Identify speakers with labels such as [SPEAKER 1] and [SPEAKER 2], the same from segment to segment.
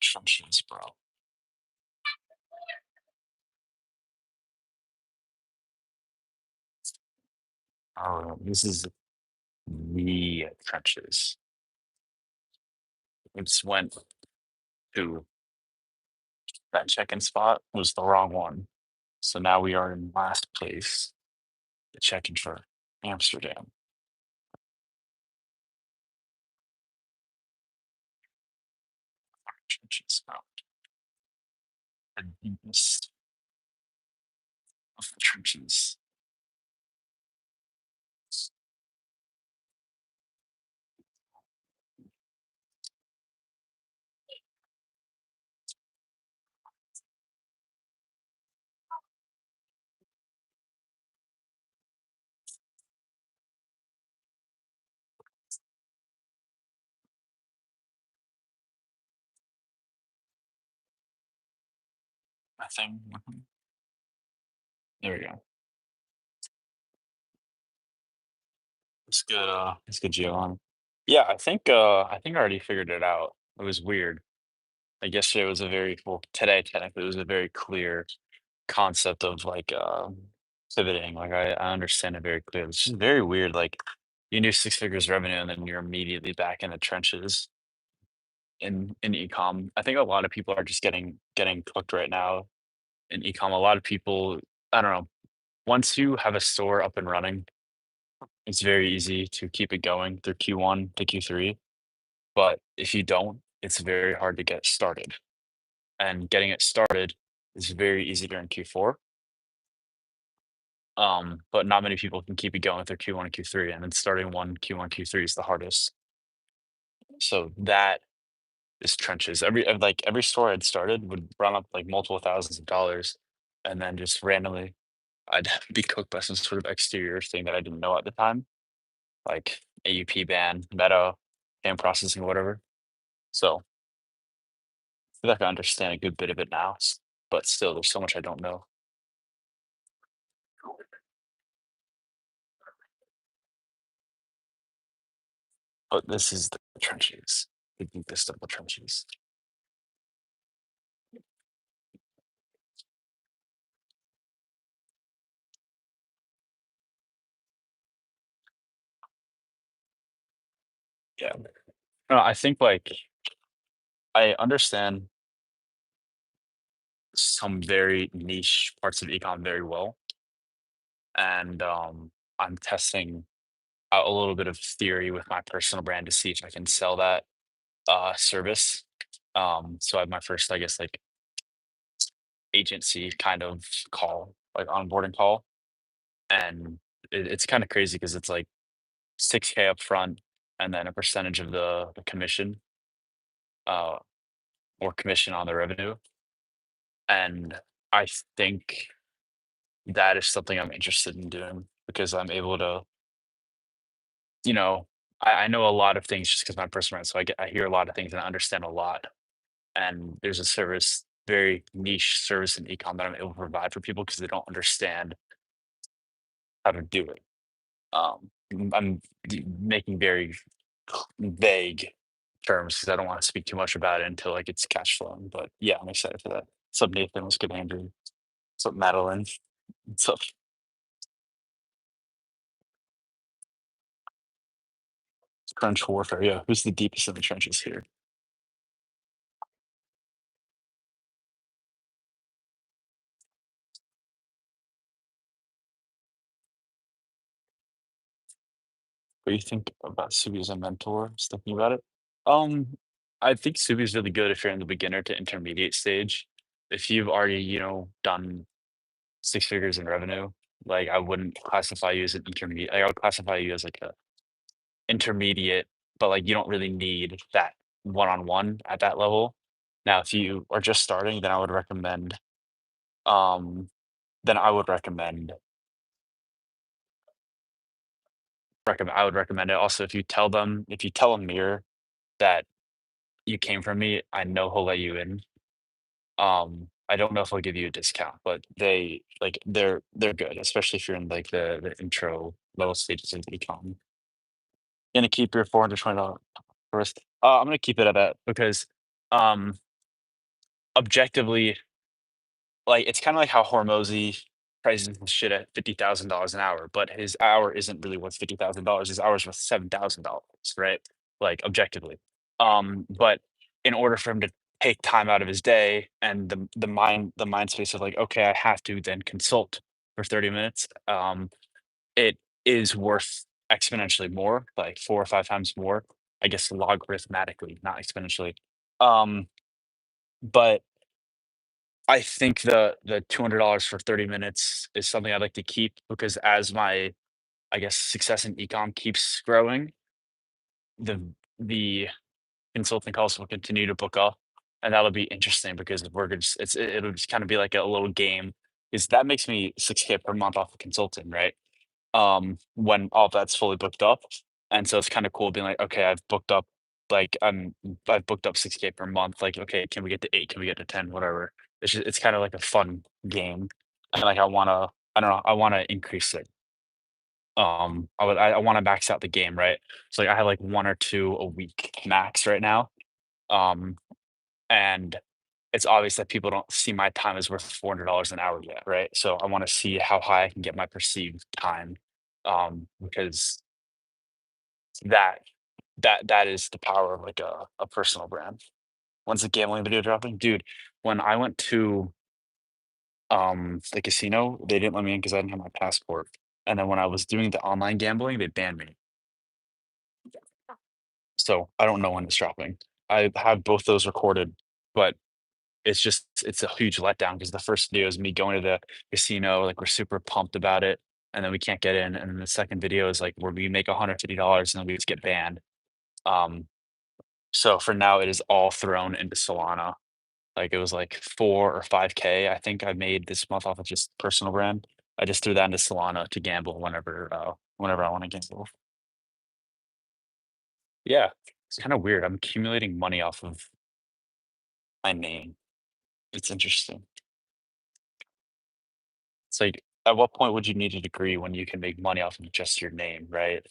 [SPEAKER 1] Trenchesss, bro. Oh, this is the trenches. We just went to that check-in spot was the wrong one. So now we are in last place, the check-in for Amsterdam. Trenches, bro. The deepest of the trenches. I think. There we go. It's good. It's good, Giovanni. Yeah, I think I already figured it out. It was weird. Like yesterday was a very well today technically it was a very clear concept of like pivoting. Like I understand it very clearly. It's just very weird. Like you do six figures revenue and then you're immediately back in the trenches in ecom. I think a lot of people are just getting cooked right now in ecom. A lot of people, I don't know, once you have a store up and running, it's very easy to keep it going through Q1 to Q3. But if you don't, it's very hard to get started. And getting it started is very easy during Q4. But not many people can keep it going through Q1 and Q3, and then starting one Q1, Q3 is the hardest. So that is trenches. Every store I'd started would run up like multiple thousands of dollars, and then just randomly I'd be cooked by some sort of exterior thing that I didn't know at the time, like AUP ban, meta, and processing, whatever. So I feel like I understand a good bit of it now, but still, there's so much I don't know. But this is the trenches, the deepest of the trenches. Yeah. No, I think like I understand some very niche parts of ecom very well, and I'm testing out a little bit of theory with my personal brand to see if I can sell that service. So I have my first, I guess, like agency kind of call, like onboarding call, and it's kind of crazy because it's like 6K up front and then a percentage of the commission uh, or commission on the revenue. And I think that is something I'm interested in doing because I'm able to, you know, I know a lot of things just because my personal brand. So I hear a lot of things and I understand a lot. And there's a service, very niche service in ecom that I'm able to provide for people because they don't understand how to do it. I'm making very vague terms because I don't want to speak too much about it until like it's cash flowing. But yeah, I'm excited for that. What's up, Nathan? What's good, Andrew? What's up, Madeline? What's up? Trench warfare. Yeah, who's the deepest in the trenches here? What do you think about Subi as a mentor? Just thinking about it. Um, I think Subi is really good if you're in the beginner to intermediate stage. If you've already, done six figures in revenue, like I wouldn't classify you as an intermediate. Like, I would classify you as like a intermediate, but like you don't really need that one-on-one at that level. Now, if you are just starting, then um I would I would recommend it. Also, if you tell Amir that you came from me, I know he'll let you in. I don't know if he'll give you a discount, but they're good, especially if you're in like the intro level stages of econ. Gonna keep your $420 first. I'm gonna keep it at that because, um, objectively, like, it's kinda like how Hormozy prices his shit at $50,000 an hour, but his hour isn't really worth $50,000, his hour is worth $7,000, right? Like, objectively. But in order for him to take time out of his day and the mind space of like, "Okay, I have to then consult for 30 minutes," it is worth exponentially more, like 4 or 5 times more, I guess logarithmatically, not exponentially. Um, but I think the $200 for 30 minutes is something I'd like to keep because as my, I guess, success in ecom keeps growing, the the consulting calls will continue to book up, and that'll be interesting because we're just it'll just kinda be like a little game. Is that makes me 6K per month off of consulting, right? When all that's fully booked up. And so it's kind of cool being like, okay, I've booked up 6K per month. Like, okay, can we get to 8? Can we get to 10? Whatever. It's kind of like a fun game. And like I don't know, I wanna increase it. I wanna max out the game, right? So like I have like 1 or 2 a week max right now. Um, and it's obvious that people don't see my time as worth $400 an hour yet, right? So I wanna see how high I can get my perceived time, because that that is the power of, like, a personal brand. When's the gambling video dropping? Dude, when I went to, the casino, they didn't let me in because I didn't have my passport, and then when I was doing the online gambling, they banned me. So, I don't know when it's dropping. I have both those recorded, but it's a huge letdown because the first video is me going to the casino, like, we're super pumped about it, and then we can't get in, and then the second video is, like, where we make $150 and then we just get banned. Um, so for now, it is all thrown into Solana. Like, it was, like, 4 or 5K I think I made this month off of just personal brand. I just threw that into Solana to gamble whenever I wanna gamble. Yeah, it's kinda weird. I'm accumulating money off of my name. It's interesting. It's like, at what point would you need a degree when you can make money off of just your name, right?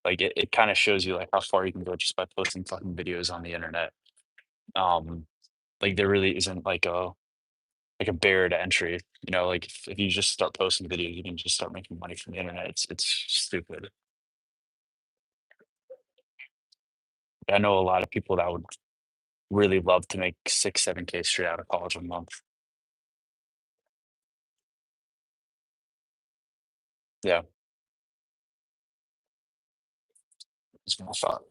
[SPEAKER 1] Like, it kinda shows you, like, how far you can go just by posting fucking videos on the internet. Um, like, there really isn't, like, a barrier to entry, like, if you just start posting videos, you can just start making money from the internet. It's stupid. I know a lot of people that would really love to make 6, 7K straight out of college a month. Yeah, it's my thought.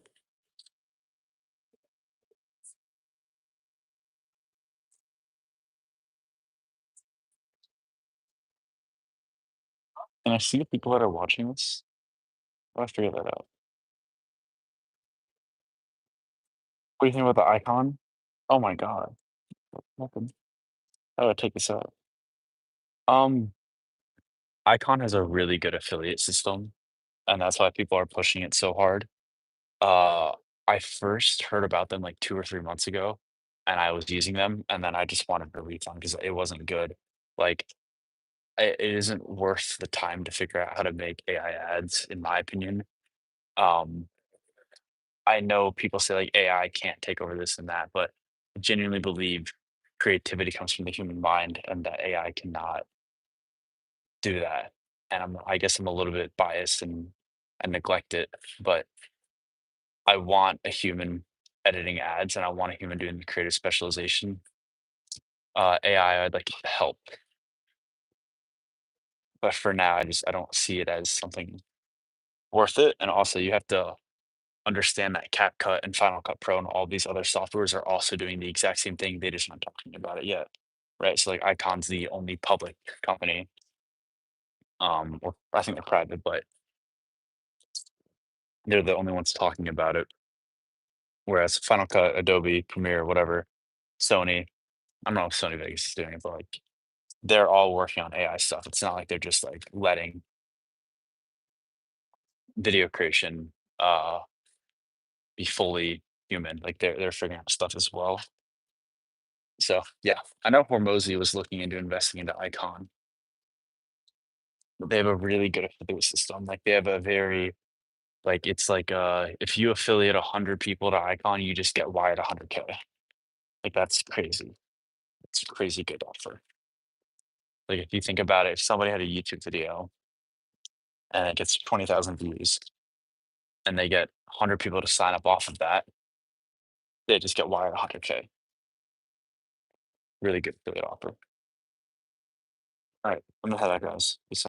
[SPEAKER 1] And I see the people that are watching this. I gotta figure that out. What do you think about the icon? Oh my god, nothing. How do I take this out? Um, Icon has a really good affiliate system, and that's why people are pushing it so hard. Uh, I first heard about them, like, 2 or 3 months ago, and I was using them, and then I just wanted a refund because it wasn't good. Like, it isn't worth the time to figure out how to make AI ads, in my opinion. Um, I know people say, like, AI can't take over this and that, but I genuinely believe creativity comes from the human mind and that AI cannot do that. And I guess I'm a little bit biased and neglect it, but I want a human editing ads and I want a human doing the creative specialization. AI, I'd like to help, but for now, I don't see it as something worth it. And also, you have to understand that CapCut and Final Cut Pro and all these other softwares are also doing the exact same thing. They just aren't talking about it yet, right? So, like, Icon's the only public company, or I think they're private, but they're the only ones talking about it. Whereas Final Cut, Adobe, Premiere, whatever, Sony, I don't know if Sony Vegas is doing it, but like they're all working on AI stuff. It's not like they're just like letting video creation be fully human. Like they're figuring out stuff as well. So yeah, I know Hormozy was looking into investing into Icon. But they have a really good affiliate system. Like they have a very Like, it's like, if you affiliate 100 people to Icon, you just get wired 100K. Like, that's crazy. It's a crazy good offer. Like, if you think about it, if somebody had a YouTube video and it gets 20,000 views and they get 100 people to sign up off of that, they just get wired 100K. Really good affiliate offer. All right, I'm gonna head out, guys. Peace